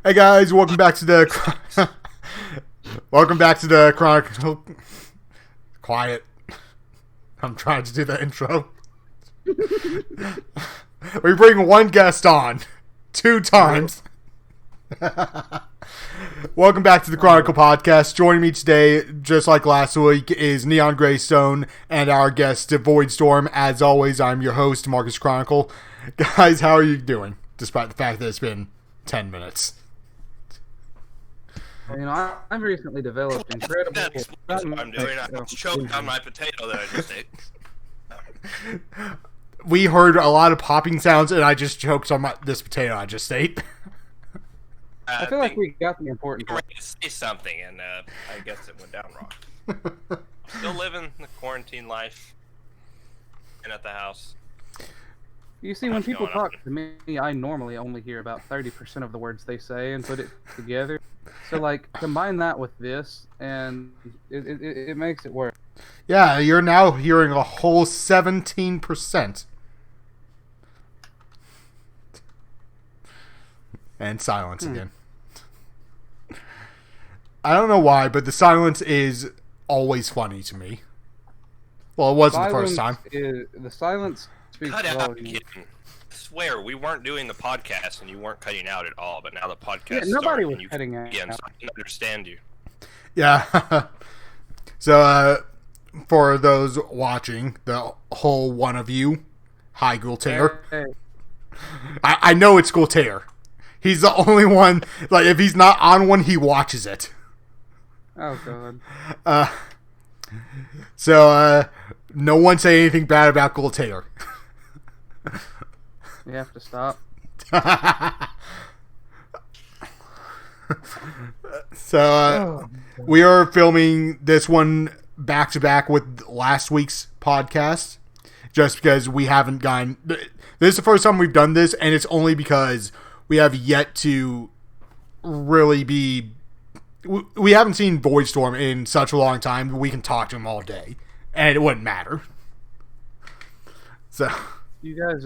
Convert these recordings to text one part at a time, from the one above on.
Hey guys, welcome back to the Chronicle. Quiet. I'm trying to do the intro. We bring one guest on 2 times. Welcome back to the Chronicle podcast. Joining me today, just like last week, is Neon Graystone and our guest Void Storm. As always, I'm your host, Marcus Chronicle. Guys, how are you doing? Despite the fact that it's been 10 minutes. You know, I've recently developed incredible... That's what I'm doing. I choked on my potato that I just ate. We heard a lot of popping sounds, and I just choked on this potato I just ate. I feel like we got the important part. part. To say something, and I guess it went down wrong. Still living the quarantine life, and at the house. You see, when people talk to me, I normally only hear about 30% of the words they say and put it together. So, like, combine that with this, and it makes it work. Yeah, you're now hearing a whole 17%. And silence again. I don't know why, but the silence is always funny to me. Well, it wasn't the first time. The silence speaks Cut out, volumes. I swear, we weren't doing the podcast, and you weren't cutting out at all, but now the podcast Yeah, nobody started, was and you cutting out. again, so I can understand you. Yeah. So, for those watching, the whole one of you, hi, Gultair. Hey. I know it's Gultair. He's the only one, like, if he's not on one, he watches it. Oh, God. So, no one say anything bad about Gultair. You have to stop. So, we are filming this one back to back with last week's podcast, just because we haven't gotten. This is the first time we've done this, and it's only because we have yet to really be. We haven't seen Void Storm in such a long time that we can talk to him all day, and it wouldn't matter. So, You guys,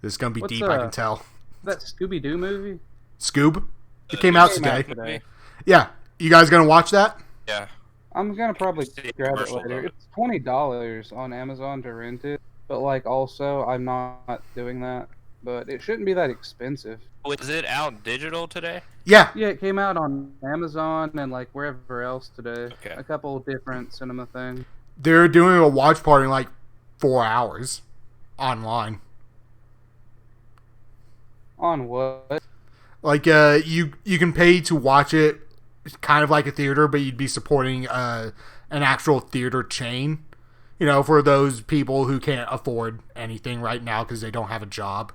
this is gonna be What's, deep. I can tell. that Scooby-Doo movie? Scoob, it came out Came out today. today. Yeah, you guys gonna watch that? Yeah. I'm gonna probably See the grab it commercials later. of it. It's $20 on Amazon to rent it, but like also I'm not doing that. But it shouldn't be that expensive. Was it out digital today? Yeah. Yeah, it came out on Amazon and like wherever else today. Okay. A couple different cinema things. They're doing a watch party in like 4 hours online. On what? Like, you can pay to watch it, kind of like a theater, but you'd be supporting an actual theater chain. You know, for those people who can't afford anything right now because they don't have a job.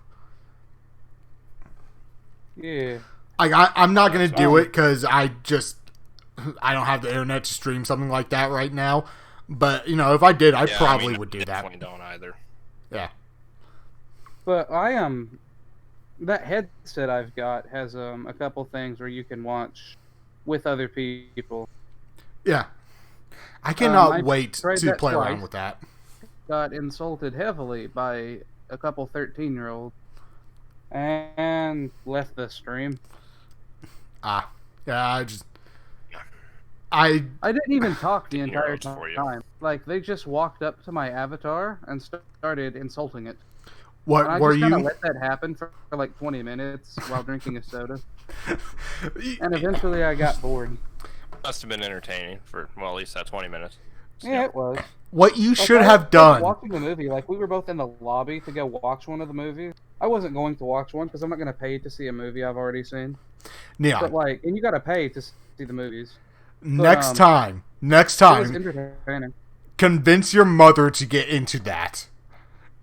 Yeah. I'm not gonna do it because I don't have the internet to stream something like that right now. But you know, if I did, I probably would do that. Definitely don't either. Yeah. But that headset I've got has a couple things where you can watch with other people. Yeah. I cannot I wait tried to that play around twice. with that. Got insulted heavily by a couple 13-year-olds and left the stream. Yeah, I didn't even talk the entire 13-year-olds for you. time. Like, they just walked up to my avatar and started insulting it. what And I were just kind you? of let that happen for like 20 minutes while drinking a soda. And eventually I got bored. Must have been entertaining for, well, at least that 20 minutes. Yeah, it was. What you Like, should I have was done. watching the movie, like, we were both in the lobby to go watch one of the movies. I wasn't going to watch one because I'm not going to pay to see a movie I've already seen. Neon. But, like, and you got to pay to see the movies. Next It time, was entertaining. convince your mother to get into that.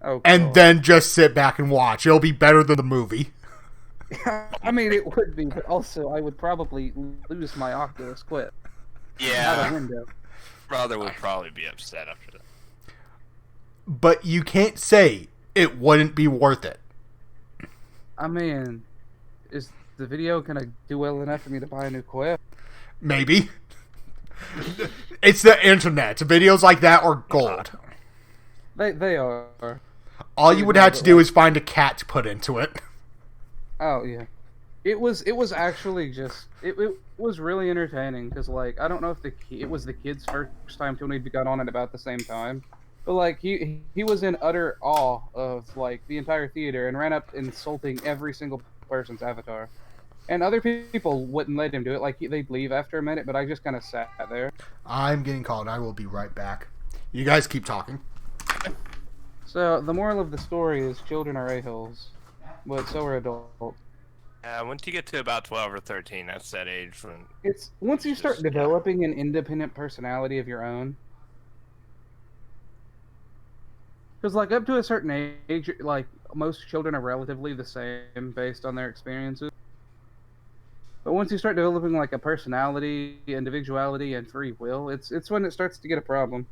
Oh, And God. then just sit back and watch. It'll be better than the movie. I mean, it would be, but also I would probably lose my Oculus Quest out Yeah. the window. Brother would probably be upset after that. But you can't say it wouldn't be worth it. I mean, is the video gonna do well enough for me to buy a new Quest? Maybe. It's the internet. Videos like that are gold. They are. All you would have to do is find a cat to put into it. Oh yeah. It was actually just it was really entertaining because like I don't know if it was the kid's first time too, and we got on at about the same time, but like he was in utter awe of like the entire theater and ran up insulting every single person's avatar, and other people wouldn't let him do it. Like they'd leave after a minute, but I just kind of sat there. I'm getting called. I will be right back. You guys keep talking. So the moral of the story is children are a-holes, but so are adults. Once you get to about 12 or 13, that's that age when... It's once you start developing an independent personality of your own. Because, like, up to a certain age, like, most children are relatively the same based on their experiences. But once you start developing, like, a personality, individuality, and free will, it's when it starts to get a problem.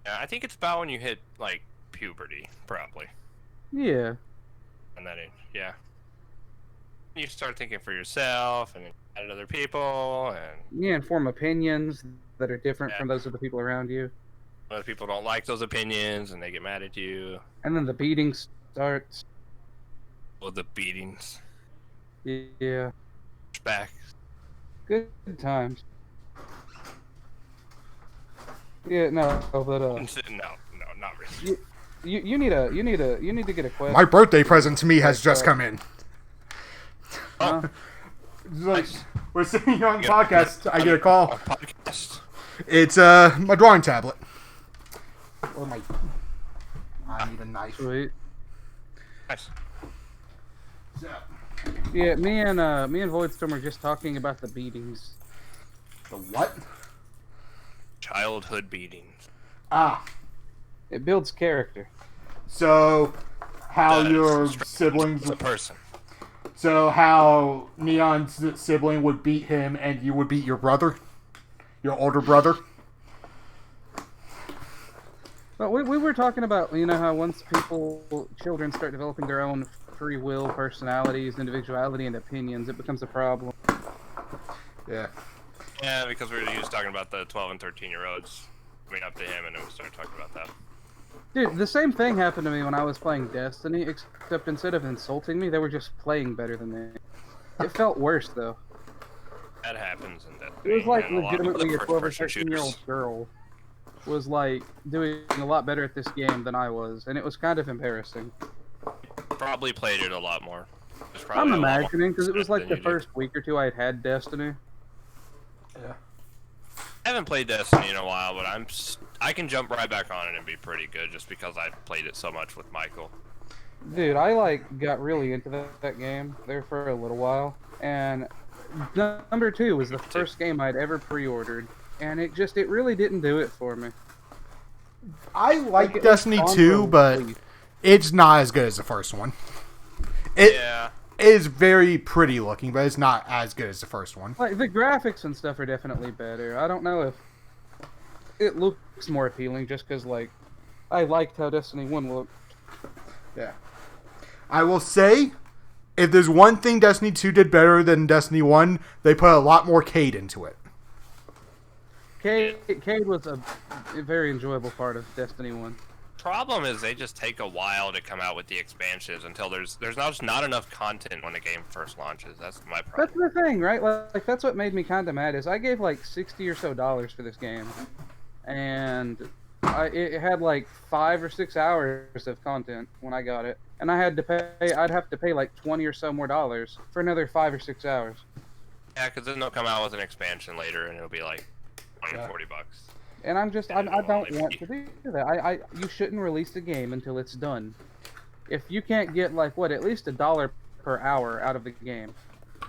Yeah, I think it's about when you hit, like, puberty, probably. Yeah. On that age, yeah. You start thinking for yourself and at other people, and Yeah, and form opinions that are different from those of the people around you. other people don't like those opinions and they get mad at you. And then the beating starts. Well, the beatings. Yeah. Back. Good times. Yeah, no, but No, not really. you need to get a quest. My birthday present to me has just come in. Oh, Like, we're sitting here on the podcast. I get a call. A podcast. It's my drawing tablet. Or my. I need a knife. Sweet. Nice. So, Yeah, me and Voidstorm were just talking about the beatings. the what? Childhood beatings. Ah. It builds character. So, how That your is siblings. The person. So, how Neon's sibling would beat him and you would beat your brother? Your older brother? But we were talking about, you know, how once children start developing their own free will, personalities, individuality, and opinions, it becomes a problem. Yeah. Yeah, because we were just talking about the 12 and 13-year-olds coming up to him, and then we started talking about that. Dude, the same thing happened to me when I was playing Destiny, except instead of insulting me, they were just playing better than me. It felt worse, though. That happens in that. It was like and a lot of legitimately a other 12 or first-person 13-year-old shooters. girl was like doing a lot better at this game than I was, and it was kind of embarrassing. Probably played it a lot more. There's I'm probably a lot more imagining, because it was like than the you did. first week or two I'd had Destiny. Yeah. I haven't played Destiny in a while, but I can jump right back on it and be pretty good just because I've played it so much with Michael. Dude, I like got really into that game there for a little while, and number 2 was the first game I'd ever pre-ordered, and it really didn't do it for me. I like it Destiny was 2, on but release. it's not as good as the first one. It Yeah. is very pretty looking, but it's not as good as the first one. Like the graphics and stuff are definitely better. I don't know if it looks more appealing just because like I liked how Destiny 1 looked. Yeah. I will say, if there's one thing Destiny 2 did better than Destiny 1, they put a lot more Cade into it. Cade was a very enjoyable part of Destiny 1. Problem is they just take a while to come out with the expansions until there's not enough content when the game first launches. That's my That's problem. the thing, right? Like that's what made me kind of mad is I gave like $60 or so for this game, and it had like 5 or 6 hours of content when I got it, and I'd have to pay like $20 or so more for another 5 or 6 hours. Yeah, because then they'll come out with an expansion later and it'll be like $20, $40. And I don't want to do that. You shouldn't release the game until it's done. If you can't get like at least $1 per hour out of the game.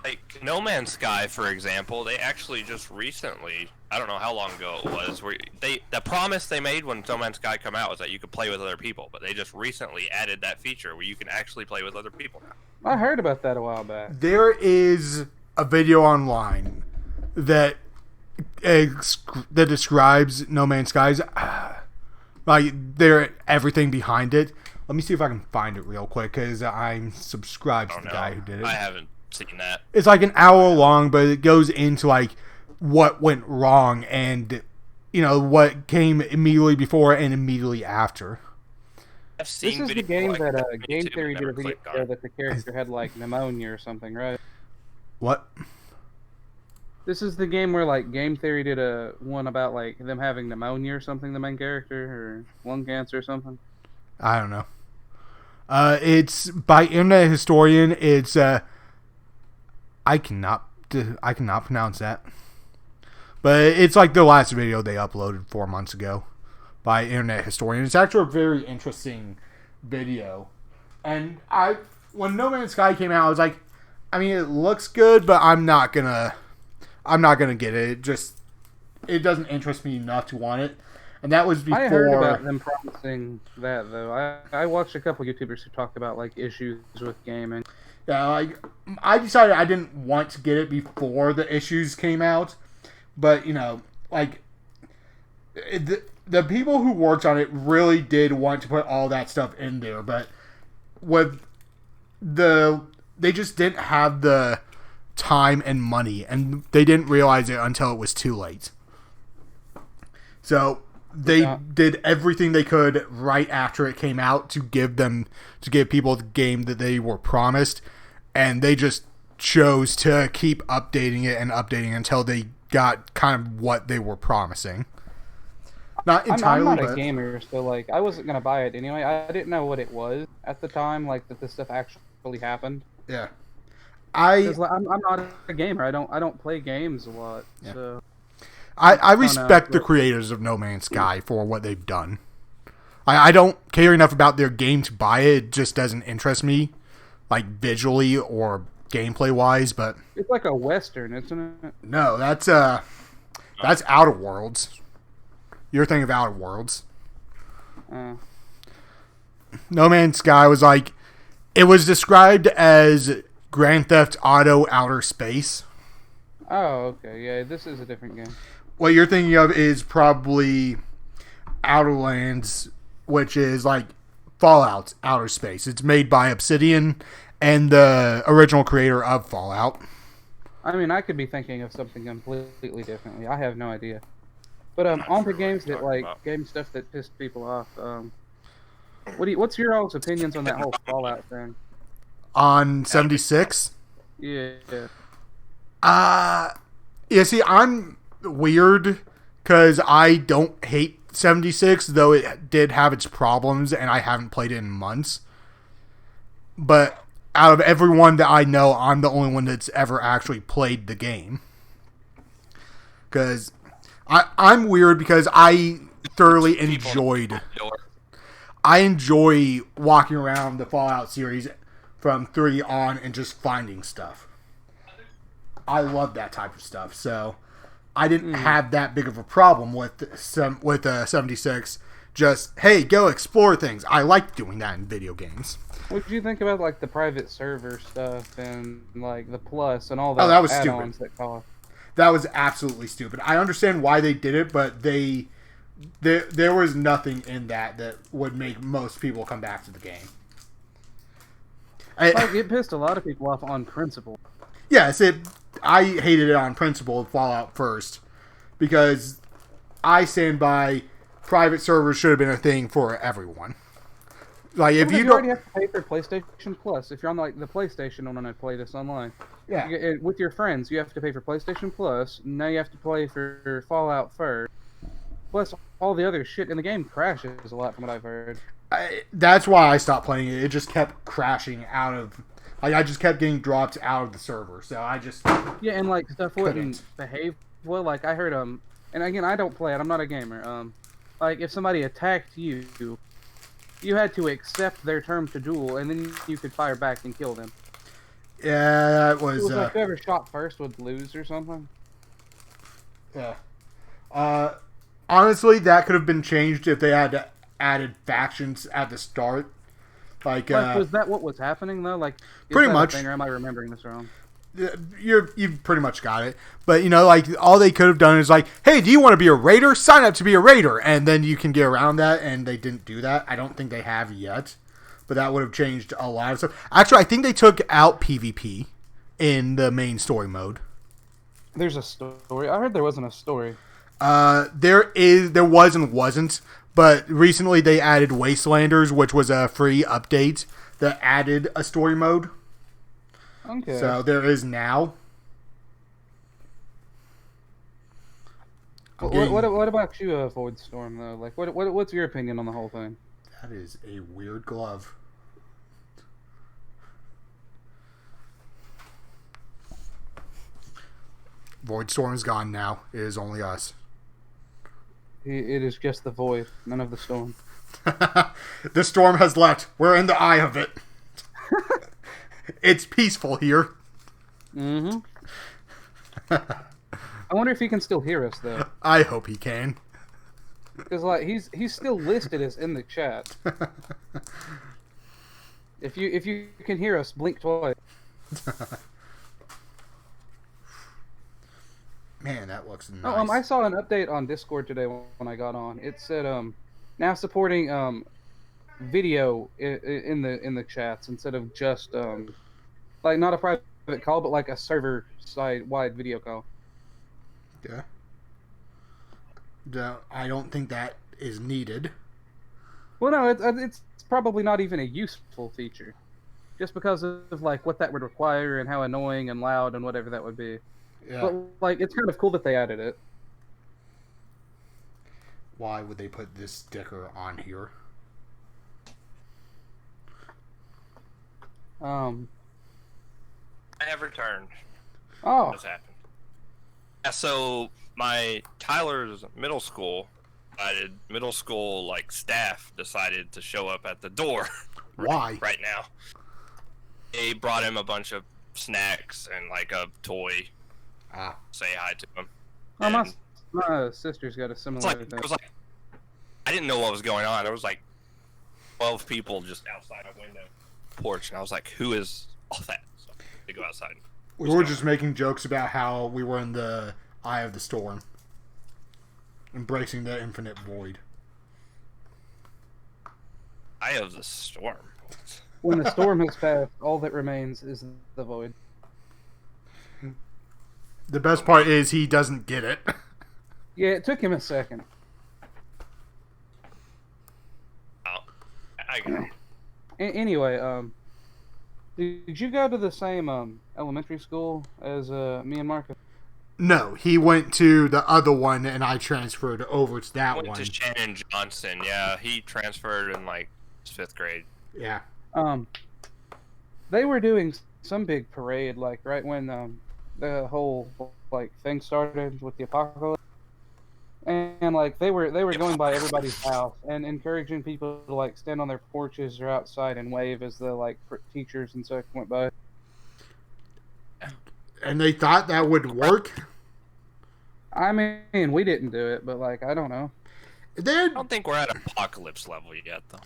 Like No Man's Sky, for example, they actually just recently, I don't know how long ago it was, where the promise they made when No Man's Sky come out was that you could play with other people, but they just recently added that feature where you can actually play with other people now. I heard about that a while back. There is a video online that describes No Man's Skies, like everything behind it. Let me see if I can find it real quick because I'm subscribed to the guy who did it. I haven't seen that. It's like an hour long, but it goes into like what went wrong and what came immediately before and immediately after. I've seen This is the videos game like that on Game YouTube Theory and did a never video clicked on it. that the character had like pneumonia or something, right? What? This is the game where like Game Theory did a one about like them having pneumonia or something, the main character, or lung cancer or something. I don't know. It's by Internet Historian. It's I cannot pronounce that. But it's like the last video they uploaded 4 months ago by Internet Historian. It's actually a very interesting video. And when No Man's Sky came out, I was like, I mean, it looks good, but I'm not gonna get it. It doesn't interest me enough to want it. And that was before. I heard about them promising that though. I watched a couple YouTubers who talked about like issues with gaming. Yeah, like I decided I didn't want to get it before the issues came out, but like the people who worked on it really did want to put all that stuff in there, but they just didn't have the time and money, and they didn't realize it until it was too late. So they did everything they could right after it came out to give people the game that they were promised, and they just chose to keep updating it until they got kind of what they were promising. Not entirely. I'm not a gamer, so like I wasn't gonna buy it anyway. I didn't know what it was at the time, like that this stuff actually happened. Yeah, I'm not a gamer. I don't play games a lot. Yeah. So I respect the creators of No Man's Sky for what they've done. I don't care enough about their game to buy it. It just doesn't interest me, like visually or gameplay wise. But it's like a Western, isn't it? No, that's Outer Worlds. You're thinking of Outer Worlds. No Man's Sky was like, it was described as Grand Theft Auto Outer Space. Oh, okay. Yeah, this is a different game. What you're thinking of is probably Outer Lands, which is like Fallout Outer Space. It's made by Obsidian and the original creator of Fallout. I mean, I could be thinking of something completely differently. I have no idea. But on to games that game stuff that pissed people off. What's your all's opinions on that whole Fallout thing? On 76? Yeah. Yeah, see, I'm weird because I don't hate 76, though it did have its problems, and I haven't played it in months. But out of everyone that I know, I'm the only one that's ever actually played the game. Because I'm weird because I thoroughly enjoyed... I enjoy walking around the Fallout series from 3 on and just finding stuff. I love that type of stuff, so I didn't have that big of a problem with 76. Just, hey, go explore things. I like doing that in video games. What did you think about like the private server stuff and like the Plus and all that? Oh, that was add-ons stupid. That cost? That was absolutely stupid. I understand why they did it, but there was nothing in that would make most people come back to the game. It pissed a lot of people off on principle. Yes, I hated it on principle of Fallout first, because I stand by private servers should have been a thing for everyone. Like if you already have to pay for PlayStation Plus, if you're on like the PlayStation and want to play this online, with your friends, you have to pay for PlayStation Plus. Now you have to play for Fallout first. Plus, all the other shit in the game crashes a lot, from what I've heard. That's why I stopped playing it. It just kept crashing out of. Like, I just kept getting dropped out of the server, so I just... Yeah, and, like, stuff wouldn't behave well. Like, I heard, and again, I don't play it. I'm not a gamer. Like, if somebody attacked you, you had to accept their term to duel, and then you could fire back and kill them. Yeah, that was... It was like whoever shot first would lose or something. Yeah. Honestly, that could have been changed if they had added factions at the start. Like, was that what was happening though? Like, pretty much. Or am I remembering this wrong? You've pretty much got it. But like all they could have done is like, hey, do you want to be a raider? Sign up to be a raider, and then you can get around that. And they didn't do that. I don't think they have yet. But that would have changed a lot of stuff. Actually, I think they took out PvP in the main story mode. There's a story. I heard there wasn't a story. There was and wasn't. But recently they added Wastelanders, which was a free update that added a story mode. Okay. So there is now. What about you, Void Storm, though? Like, what's your opinion on the whole thing? That is a weird glove. Void Storm's gone now. It is only us. It is just the void, none of the storm. The storm has left. We're in the eye of it. It's peaceful here. Mm-hmm. I wonder if he can still hear us, though. I hope he can. Because, like, he's still listed as in the chat. If you can hear us, blink twice. Man, that looks nice. Oh, I saw an update on Discord today when I got on. It said now supporting video in the chats instead of just like not a private call, but like a server side wide video call. Yeah. I don't think that is needed. Well, no, it's probably not even a useful feature, just because of like what that would require and how annoying and loud and whatever that would be. Yeah. But like, it's kind of cool that they added it. Why would they put this sticker on here? I have returned. Oh. What's happened? Yeah, so my Tyler's middle school like staff decided to show up at the door. Why? Right now. They brought him a bunch of snacks and like a toy. Say hi to him. Oh, my sister's got a similar thing. It was like, I didn't know what was going on. There was like 12 people just outside a window porch, and I was like, who is all that? So they go outside. We were just making jokes about how we were in the eye of the storm. Embracing the infinite void. Eye of the storm. When the storm has passed, all that remains is the void. The best part is he doesn't get it. Yeah, it took him a second. Oh, I got it. Anyway, did you go to the same elementary school as me and Marcus? No, he went to the other one, and I transferred over to that Went one. to Shannon Johnson. Yeah, he transferred in like 5th grade. Yeah. They were doing some big parade, like right when the whole like thing started with the apocalypse, and like they were going by everybody's house and encouraging people to like stand on their porches or outside and wave as the like teachers and such went by. And they thought that would work? I mean, we didn't do it, but like I don't know. I don't think we're at apocalypse level yet, though.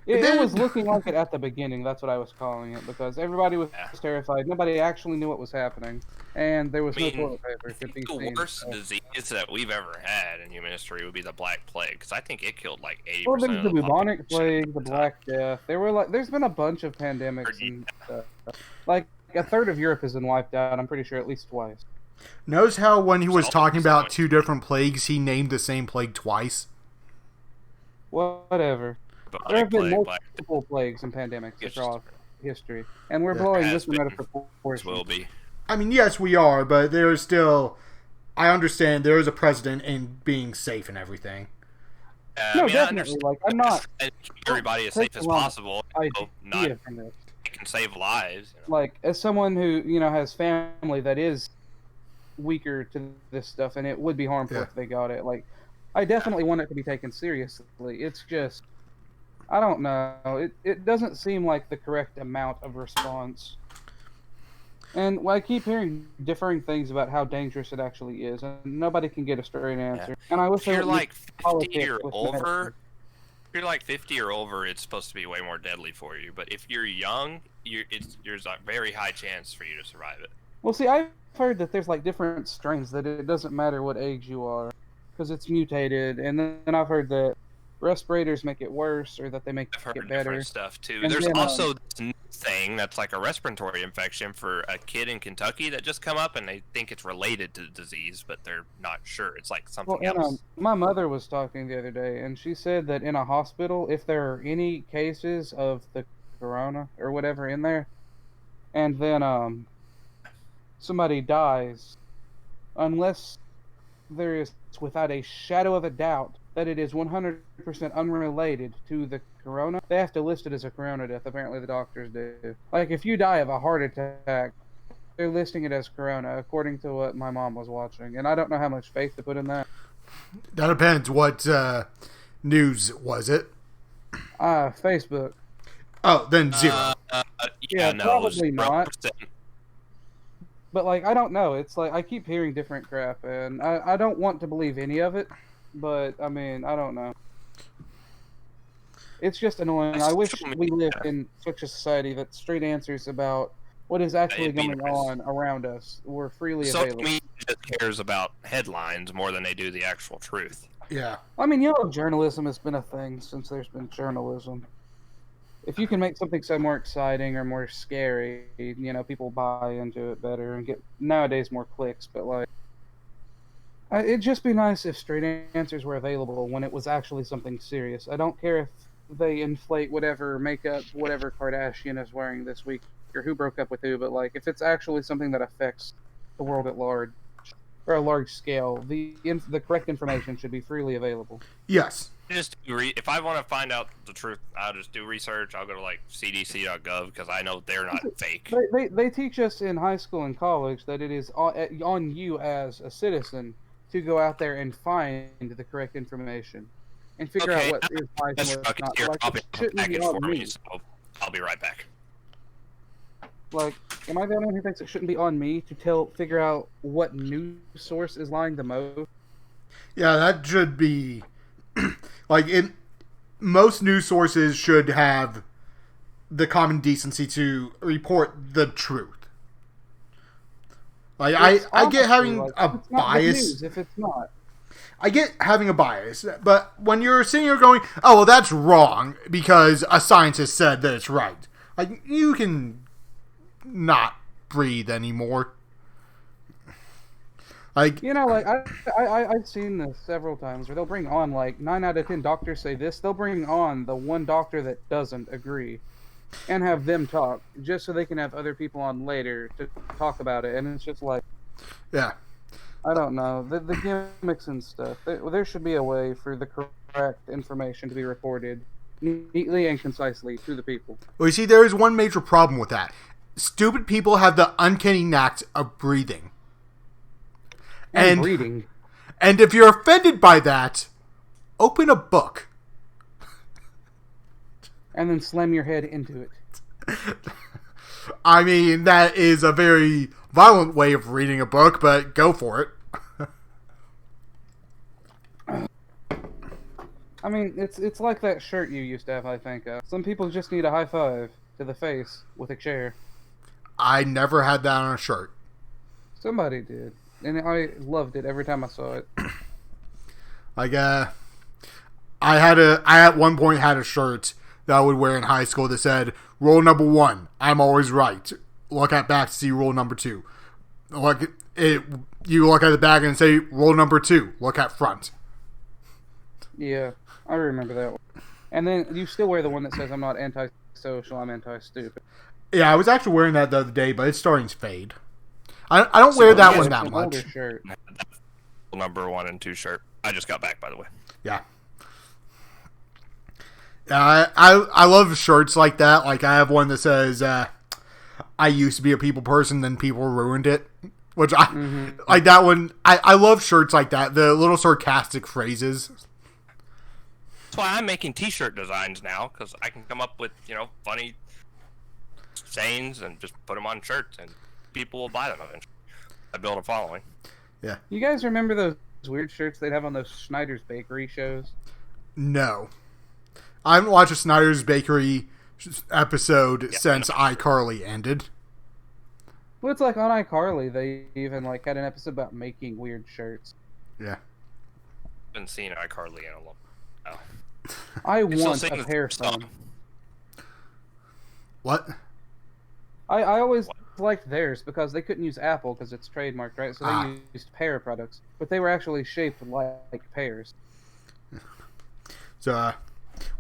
It was looking like it at the beginning. That's what I was calling it, because everybody was terrified. Nobody actually knew what was happening, and there was no toilet paper. The worst disease that we've ever had in human history would be the Black Plague, because I think it killed like 80% Well, there's of the the bubonic population. plague, the Black Death. There's been a bunch of pandemics, and like a third of Europe has been wiped out. I'm pretty sure at least twice. Notice how when he was talking about 2 different plagues, he named the same plague twice? Whatever. There have been multiple plagues and pandemics across history, and we're blowing this one out of proportion. Will be. I mean, yes, we are, but there is still... I understand there is a precedent in being safe and everything. No, definitely. Like, I'm not... Keep everybody as safe as possible. Idea from this. It can save lives. You know? Like, as someone who, has family that is weaker to this stuff, and it would be harmful if they got it, like, I definitely want it to be taken seriously. It's just... I don't know. It doesn't seem like the correct amount of response. And I keep hearing differing things about how dangerous it actually is, and nobody can get a straight answer. Yeah. And I wish if you're like 50 or over, if you're like 50 or over, it's supposed to be way more deadly for you. But if you're young, there's a very high chance for you to survive it. Well, see, I've heard that there's like different strains that it doesn't matter what age you are, because it's mutated. And then I've heard that respirators make it worse or that they make I've heard it better. different stuff too. And There's then, also this new thing that's like a respiratory infection for a kid in Kentucky that just come up, and they think it's related to the disease, but they're not sure. It's like something else. my mother was talking the other day, and she said that in a hospital, if there are any cases of the corona or whatever in there, and then somebody dies, unless there is without a shadow of a doubt that it is 100% unrelated to the corona, they have to list it as a corona death. Apparently, the doctors do. Like, if you die of a heart attack, they're listing it as corona, according to what my mom was watching. And I don't know how much faith to put in that. That depends. What news was it? Facebook. Oh, then zero. Yeah, no, probably not. 0%. But, like, I don't know. It's like, I keep hearing different crap, and I don't want to believe any of it. But, I mean, I don't know. It's just annoying. I wish we lived in such a society that straight answers about what is actually going on around us were freely available. Social media just cares about headlines more than they do the actual truth. Yeah. I mean, journalism has been a thing since there's been journalism. If you can make something so more exciting or more scary, people buy into it better and get nowadays more clicks. But like, it'd just be nice if straight answers were available when it was actually something serious. I don't care if they inflate whatever makeup, whatever Kardashian is wearing this week, or who broke up with who. But like, if it's actually something that affects the world at large or a large scale, the correct information should be freely available. Yes. If I want to find out the truth, I'll just do research. I'll go to like CDC.gov because I know they're not fake. They teach us in high school and college that it is on you as a citizen to go out there and find the correct information and figure out what is wise and what's not. Like, it shouldn't be on me. So I'll be right back. Like, am I the only one who thinks it shouldn't be on me to figure out what news source is lying the most? Yeah, that should be most news sources should have the common decency to report the truth. Like, I get having a bias. News if it's not. I get having a bias, but when you're sitting here going, "Oh, well, that's wrong," because a scientist said that it's right, like, you can not breathe anymore. Like, I've seen this several times where they'll bring on, like, 9 out of 10 doctors say this. They'll bring on the one doctor that doesn't agree and have them talk just so they can have other people on later to talk about it. And it's just like, yeah, I don't know, the gimmicks and stuff. There should be a way for the correct information to be reported neatly and concisely to the people. Well, you see, there is one major problem with that. Stupid people have the uncanny knack of breathing. And reading. And if you're offended by that, open a book. And then slam your head into it. I mean, that is a very violent way of reading a book, but go for it. I mean, it's like that shirt you used to have, I think. Some people just need a high five to the face with a chair. I never had that on a shirt. Somebody did. And I loved it every time I saw it. Like, I at one point had a shirt that I would wear in high school that said, "Rule number 1, I'm always right. Look at back to see rule number 2. You look at the back and say, rule number 2, look at front." Yeah, I remember that one. And then you still wear the one that says, "I'm not anti-social, I'm anti-stupid." Yeah, I was actually wearing that the other day, but it's starting to fade. I don't wear that one that much. Shirt. Number 1 and 2 shirt. I just got back, by the way. Yeah. I love shirts like that. Like, I have one that says, "I used to be a people person, then people ruined it." Which like that one. I love shirts like that. The little sarcastic phrases. That's why I'm making T-shirt designs now, because I can come up with, funny sayings and just put them on shirts, and people will buy them eventually. I build a following. Yeah. You guys remember those weird shirts they'd have on those Schneider's Bakery shows? No. I haven't watched a Snyder's Bakery episode since iCarly ended. Well, it's like on iCarly, they even had an episode about making weird shirts. Yeah. Been seeing iCarly in a long while. I You're still want singing a the pear song. phone. What? I always liked theirs because they couldn't use Apple because it's trademarked, right? So they used pear products, but they were actually shaped like pears. So,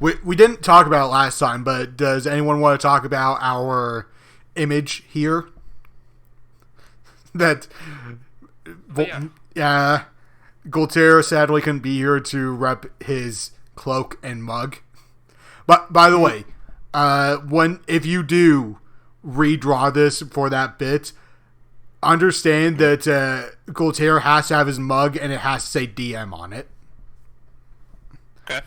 we didn't talk about it last time, but does anyone want to talk about our image here? That, Gultier sadly couldn't be here to rep his cloak and mug. But by the way, if you do redraw this for that bit, understand that Gultier has to have his mug and it has to say DM on it. Okay.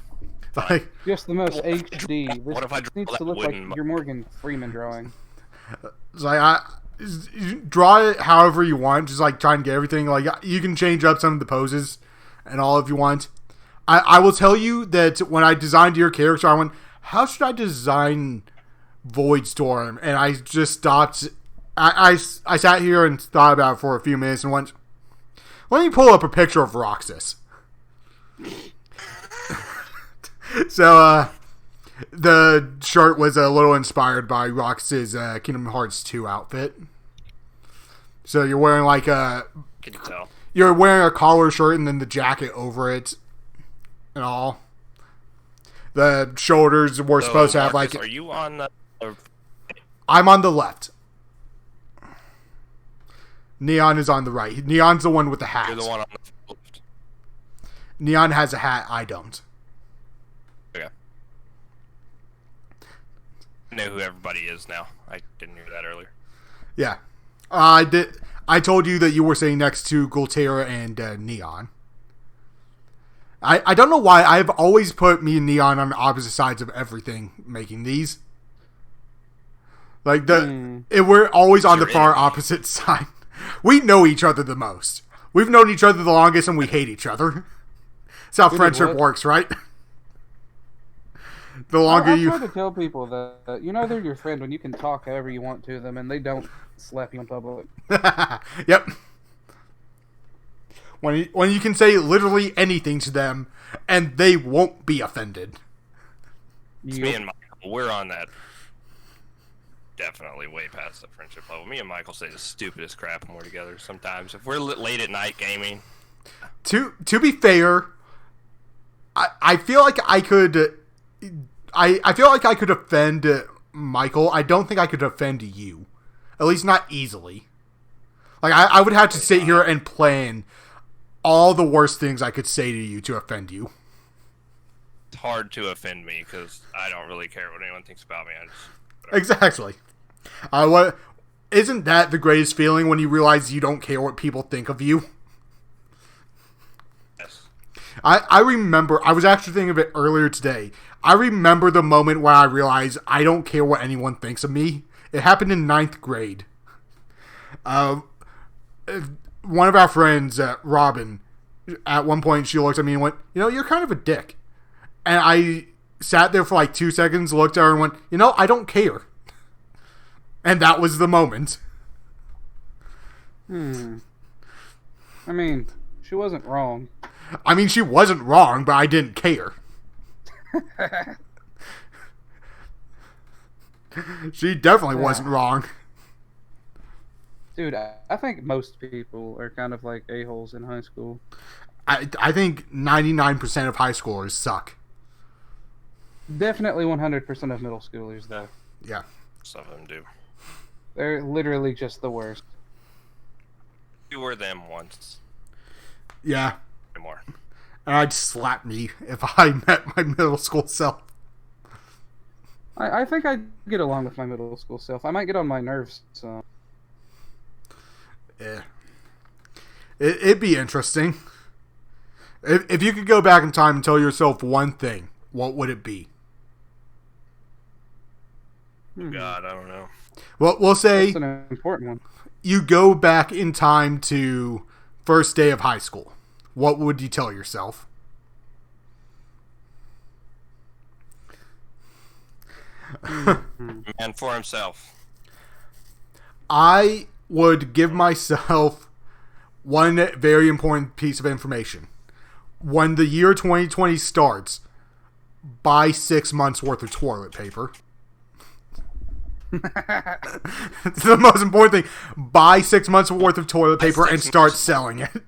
Like, Just the most HD. This What if I needs draw to that look like wooden your Morgan Freeman drawing. it's like you draw it however you want, just like try and get everything. Like, you can change up some of the poses and all if you want. I will tell you that when I designed your character, I went, how should I design Voidstorm? And I just stopped. I sat here and thought about it for a few minutes and went, let me pull up a picture of Roxas. So, the shirt was a little inspired by Roxas' Kingdom Hearts 2 outfit. So you're wearing like Can you tell? you're wearing a collar shirt and then the jacket over it and all. The shoulders were supposed to have Marcus, like... Are you on the... I'm on the left. Neon is on the right. Neon's the one with the hat. You're the one on the left. Neon has a hat. I don't. Okay. I know who everybody is now. I didn't hear that earlier. Yeah. I did. I told you that you were sitting next to Gultera and Neon. I don't know why. I've always put me and Neon on the opposite sides of everything making these. Like, we're always on the far opposite side. We know each other the most. We've known each other the longest and we hate each other. That's how friendship works, right? The longer I try to tell people that they're your friend when you can talk however you want to them and they don't slap you in public. Yep. When you can say literally anything to them and they won't be offended. It's me and Michael. We're on that. Definitely way past the friendship level. Me and Michael say the stupidest crap when we're together sometimes. If we're late at night gaming. To be fair, I feel like I could... I feel like I could offend Michael. I don't think I could offend you. At least not easily. Like, I would have to sit here and plan all the worst things I could say to you to offend you. It's hard to offend me because I don't really care what anyone thinks about me. Exactly. Isn't that the greatest feeling when you realize you don't care what people think of you? Yes. I remember, I was actually thinking of it earlier today. I remember the moment where I realized I don't care what anyone thinks of me. It happened in 9th grade. One of our friends, Robin, at one point she looked at me and went, you're kind of a dick. And I sat there for like 2 seconds, looked at her and went, I don't care. And that was the moment. I mean, she wasn't wrong. I mean, she wasn't wrong, but I didn't care. She definitely wasn't wrong. Dude, I think most people are kind of like a-holes in high school. I think 99% of high schoolers suck. Definitely 100% of middle schoolers, though. Yeah. Some of them do. They're literally just the worst. You were them once. Yeah. More. And I'd slap me if I met my middle school self. I think I'd get along with my middle school self. I might get on my nerves, so... Yeah. It'd be interesting. If you could go back in time and tell yourself one thing, what would it be? God, I don't know. Well, we'll say... That's an important one. You go back in time to first day of high school. What would you tell yourself? Man for himself. I would give myself one very important piece of information. When the year 2020 starts, buy 6 months worth of toilet paper. It's the most important thing. Buy 6 months worth of toilet paper and start selling it.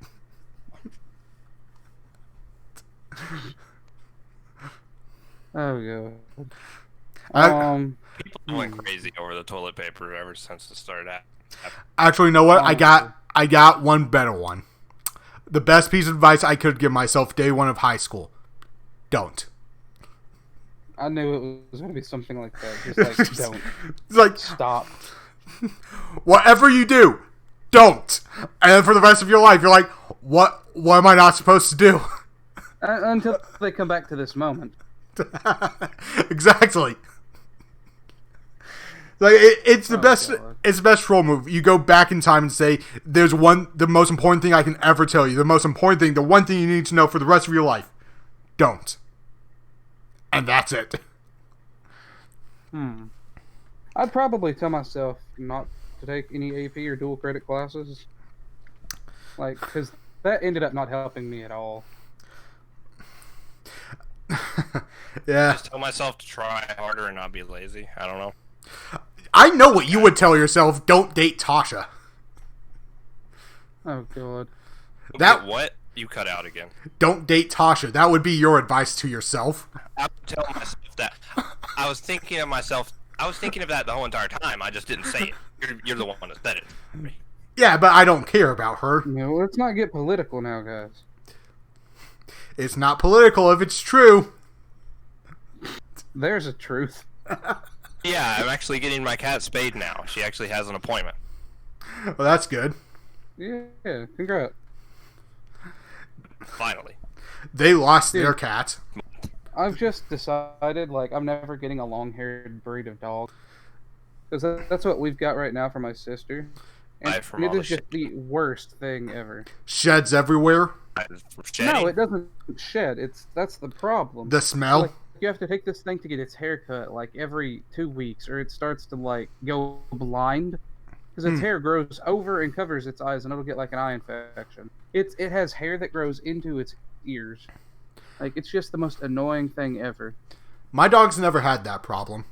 Oh god. People went crazy over the toilet paper ever since it started out. Actually, you know what? I got one better one. The best piece of advice I could give myself day one of high school. Don't. I knew it was going to be something like that. Just like, don't. It's like, stop. Whatever you do, don't. And then for the rest of your life, you're like, what am I not supposed to do? Until they come back to this moment. Exactly. Like it's the best. God. It's the best troll move. You go back in time and say, "There's the most important thing I can ever tell you. The most important thing. The one thing you need to know for the rest of your life. Don't." And that's it. I'd probably tell myself not to take any AP or dual credit classes. Like, because that ended up not helping me at all. Yeah. Just tell myself to try harder and not be lazy. I don't know. I know what you would tell yourself. Don't date Tasha. Oh, God. That what? You cut out again. Don't date Tasha. That would be your advice to yourself. I'm telling myself that. I was thinking of myself. I was thinking of that the whole entire time. I just didn't say it. You're the one that said it. Yeah, but I don't care about her. No, let's not get political now, guys. It's not political if it's true. There's a truth. Yeah, I'm actually getting my cat spayed now. She actually has an appointment. Well, that's good. Yeah, congrats. Finally. They lost their cat. I've just decided, like, I'm never getting a long-haired breed of dog. Because that's what we've got right now for my sister. And it is just the worst thing ever. Sheds everywhere? No, it doesn't shed. That's the problem. The smell? Like, you have to take this thing to get its hair cut, like, every 2 weeks, or it starts to, like, go blind. Because its hair grows over and covers its eyes, and it'll get, like, an eye infection. It has hair that grows into its ears. Like, it's just the most annoying thing ever. My dog's never had that problem.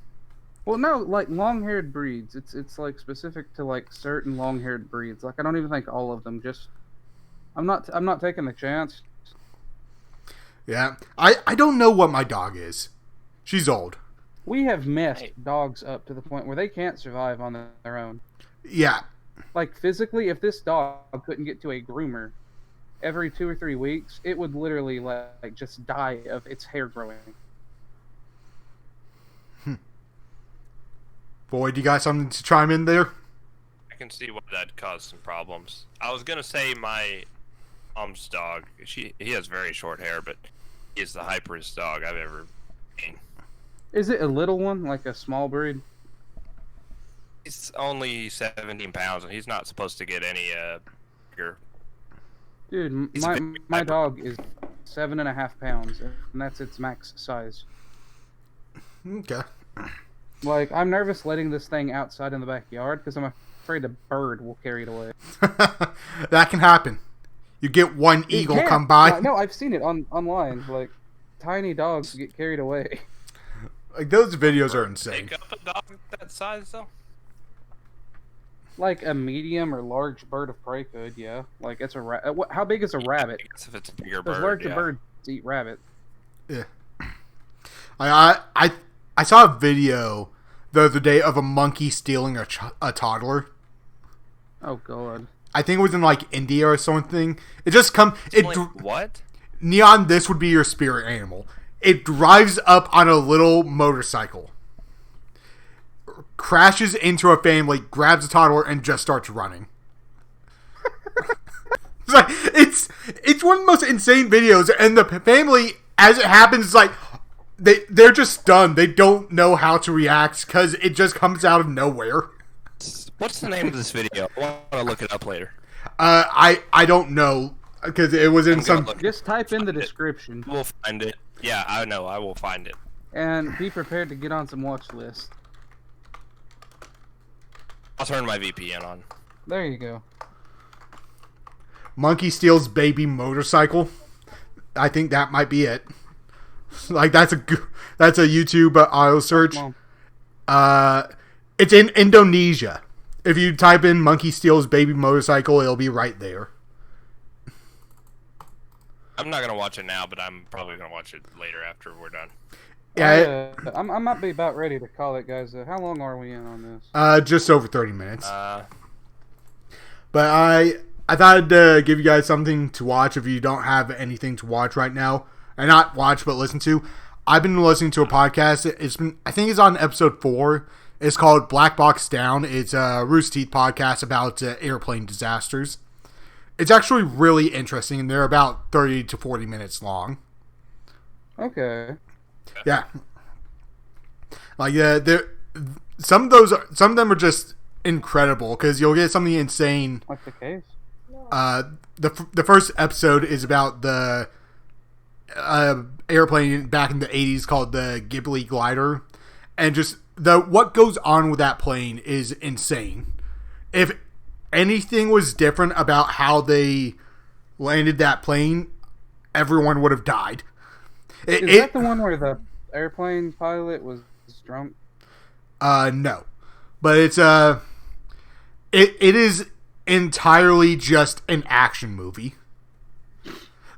Well, no, like, long-haired breeds. It's like, specific to, like, certain long-haired breeds. Like, I don't even think all of them. Just, I'm not taking the chance. Yeah. I don't know what my dog is. She's old. We have messed dogs up to the point where they can't survive on their own. Yeah. Like, physically, if this dog couldn't get to a groomer every 2 or 3 weeks, it would literally, like, just die of its hair growing. Boyd, you got something to chime in there? I can see why that caused some problems. I was gonna say my mom's dog. He has very short hair, but he is the hyperest dog I've ever seen. Is it a little one, like a small breed? He's only 17 pounds, and he's not supposed to get any bigger. Dude, my dog is 7.5 pounds, and that's its max size. Okay. Like, I'm nervous letting this thing outside in the backyard because I'm afraid a bird will carry it away. That can happen. You get one eagle come by. No, I've seen it online. Like, tiny dogs get carried away. Like, those videos are insane. Pick up a dog that size, though? Like a medium or large bird of prey could, yeah. Like, it's a how big is a rabbit? I guess if it's a bigger Because bird, larger birds eat rabbit. Yeah. I saw a video the other day of a monkey stealing a toddler. Oh, God. I think it was in, like, India or something. It just what? Neon, this would be your spirit animal. It drives up on a little motorcycle, crashes into a family, grabs a toddler, and just starts running. It's one of the most insane videos, and the family, as it happens, is like, they're just stunned. They don't know how to react because it just comes out of nowhere. What's the name of this video? I want to look it up later. I don't know because it was in some. Just type in the description. We'll find it. Yeah, I know. I will find it. And be prepared to get on some watch lists. I'll turn my VPN on. There you go. Monkey steals baby motorcycle. I think that might be it. Like that's a YouTube auto search. Mom. It's in Indonesia. If you type in "monkey steals baby motorcycle," it'll be right there. I'm not gonna watch it now, but I'm probably gonna watch it later after we're done. Yeah, I might be about ready to call it, guys. How long are we in on this? just over 30 minutes. But I thought I'd give you guys something to watch if you don't have anything to watch right now, and not watch but listen to. I've been listening to a podcast. I think it's on episode 4. It's called Black Box Down. It's a Rooster Teeth podcast about airplane disasters. It's actually really interesting, and they're about 30 to 40 minutes long. Okay. Yeah. Like some of them are just incredible because you'll get something insane. What's the case? The first episode is about the airplane back in the 80s called the Ghibli glider, and just what goes on with that plane is insane. If anything was different about how they landed that plane, everyone would have died. Is that the one where the airplane pilot was drunk? No, but it's it is entirely just an action movie.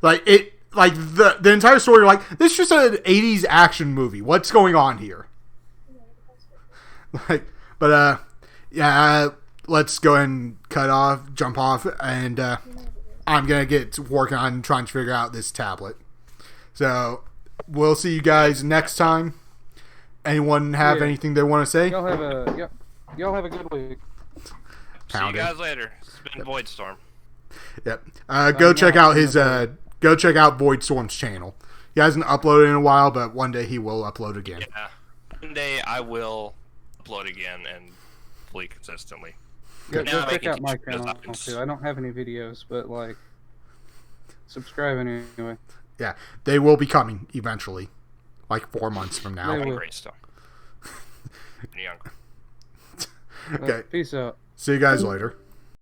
Like the entire story. Like, this is just an 80s action movie. What's going on here? Let's go ahead and jump off, and I'm gonna get to working on trying to figure out this tablet. So we'll see you guys next time. Anyone have anything they want to say? Y'all have a good week. See you guys later. It's been Voidstorm. Yep. Go check out Void Storm's channel. He hasn't uploaded in a while, but one day he will upload again. Yeah. One day I will upload again and hopefully consistently. Go check out my channel too. I don't have any videos, but like, subscribe anyway. Yeah, they will be coming eventually, like 4 months from now. Graystone. Young. Okay. Peace out. See you guys later.